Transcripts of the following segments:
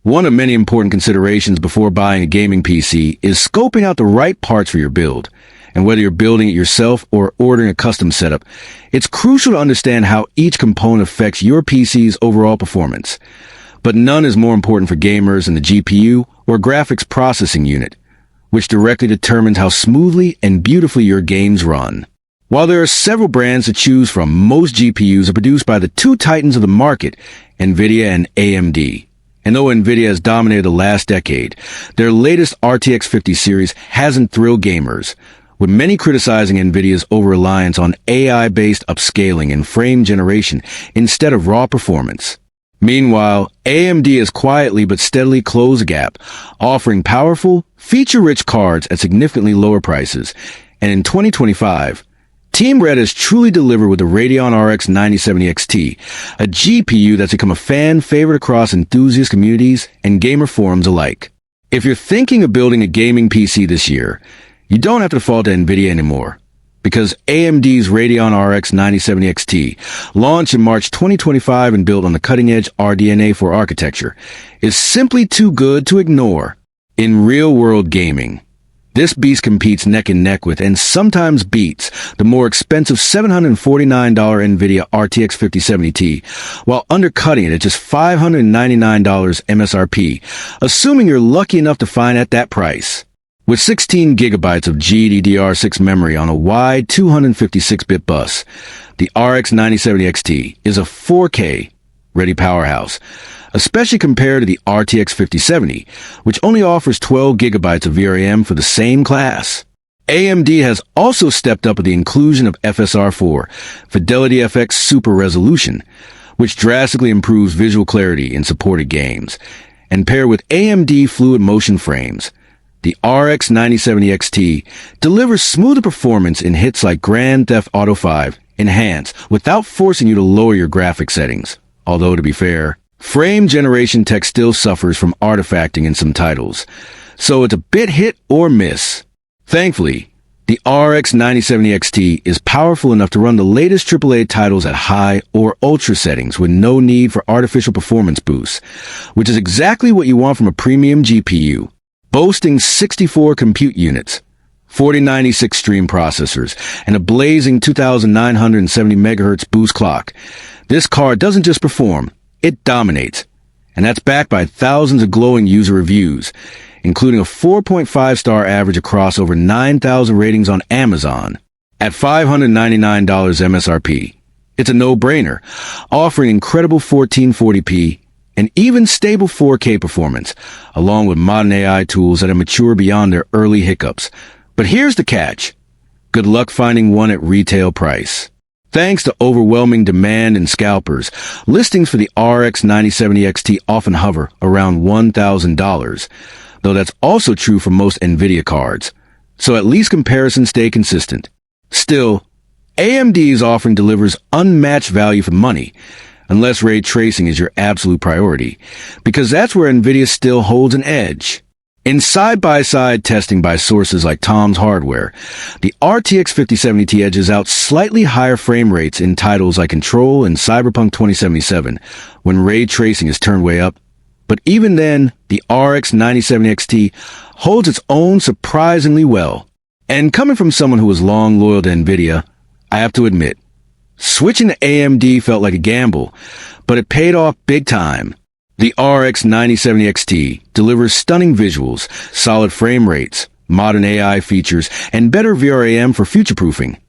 One of many important considerations before buying a gaming PC is scoping out the right parts for your build. And whether you're building it yourself or ordering a custom setup, it's crucial to understand how each component affects your PC's overall performance. But none is more important for gamers than the GPU or graphics processing unit, which directly determines how smoothly and beautifully your games run. While there are several brands to choose from, most GPUs are produced by the two titans of the market, NVIDIA and AMD. And though NVIDIA has dominated the last decade, their latest RTX 50 series hasn't thrilled gamers, with many criticizing NVIDIA's over-reliance on AI-based upscaling and frame generation instead of raw performance. Meanwhile, AMD has quietly but steadily closed the gap, offering powerful, feature-rich cards at significantly lower prices. And in 2025, Team Red has truly delivered with the Radeon RX 9070 XT, a GPU that's become a fan favorite across enthusiast communities and gamer forums alike. If you're thinking of building a gaming PC this year, you don't have to default to NVIDIA anymore, because AMD's Radeon RX 9070 XT, launched in March 2025 and built on the cutting-edge RDNA 4 architecture, is simply too good to ignore. In real-world gaming, this beast competes neck and neck with, and sometimes beats, the more expensive $749 NVIDIA RTX 5070 Ti, while undercutting it at just $599 MSRP, assuming you're lucky enough to find at that price. With 16 gigabytes of GDDR6 memory on a wide 256-bit bus, the RX 9070 XT is a 4K-ready powerhouse, especially compared to the RTX 5070, which only offers 12 gigabytes of VRAM for the same class. AMD has also stepped up with the inclusion of FSR4, Fidelity FX Super Resolution, which drastically improves visual clarity in supported games, and paired with AMD Fluid Motion frames, the RX 9070 XT delivers smoother performance in hits like Grand Theft Auto 5 Enhanced without forcing you to lower your graphics settings. Although, to be fair, frame generation tech still suffers from artifacting in some titles, so it's a bit hit or miss. Thankfully, the RX 9070 XT is powerful enough to run the latest AAA titles at high or ultra settings with no need for artificial performance boosts, which is exactly what you want from a premium GPU. Boasting 64 compute units, 4096 stream processors, and a blazing 2970 MHz boost clock, this card doesn't just perform, it dominates. And that's backed by thousands of glowing user reviews, including a 4.5-star average across over 9,000 ratings on Amazon. At $599 MSRP, it's a no-brainer, offering incredible 1440p and even stable 4K performance, along with modern AI tools that are mature beyond their early hiccups. But here's the catch. Good luck finding one at retail price. Thanks to overwhelming demand and scalpers, listings for the RX 9070 XT often hover around $1,000, though that's also true for most NVIDIA cards. So at least comparisons stay consistent. Still, AMD's offering delivers unmatched value for money, unless ray tracing is your absolute priority, because that's where NVIDIA still holds an edge. In side-by-side testing by sources like Tom's Hardware, the RTX 5070 Ti edges out slightly higher frame rates in titles like Control and Cyberpunk 2077 when ray tracing is turned way up. But even then, the RX 9070 XT holds its own surprisingly well. And coming from someone who was long loyal to NVIDIA, I have to admit, switching to AMD felt like a gamble, but it paid off big time. The RX 9070 XT delivers stunning visuals, solid frame rates, modern AI features, and better VRAM for future-proofing,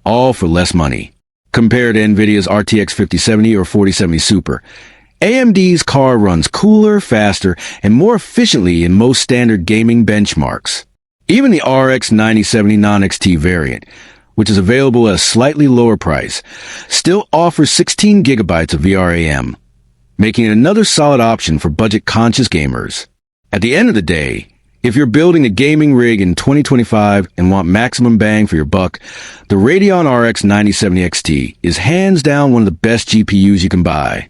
all for less money. Compared to NVIDIA's RTX 5070 or 4070 Super, AMD's card runs cooler, faster, and more efficiently in most standard gaming benchmarks. Even the RX 9070 Non-XT variant, which is available at a slightly lower price, still offers 16 gigabytes of VRAM, making it another solid option for budget-conscious gamers. At the end of the day, if you're building a gaming rig in 2025 and want maximum bang for your buck, the Radeon RX 9070 XT is hands down one of the best GPUs you can buy.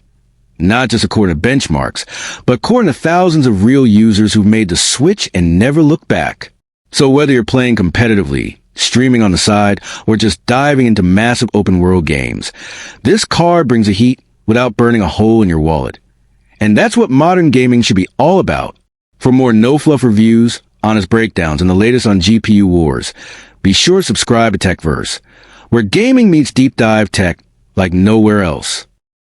Not just according to benchmarks, but according to thousands of real users who've made the switch and never looked back. So whether you're playing competitively, streaming on the side, or just diving into massive open-world games, this card brings the heat without burning a hole in your wallet. And that's what modern gaming should be all about. For more no-fluff reviews, honest breakdowns, and the latest on GPU wars, be sure to subscribe to TechVerse, where gaming meets deep dive tech like nowhere else.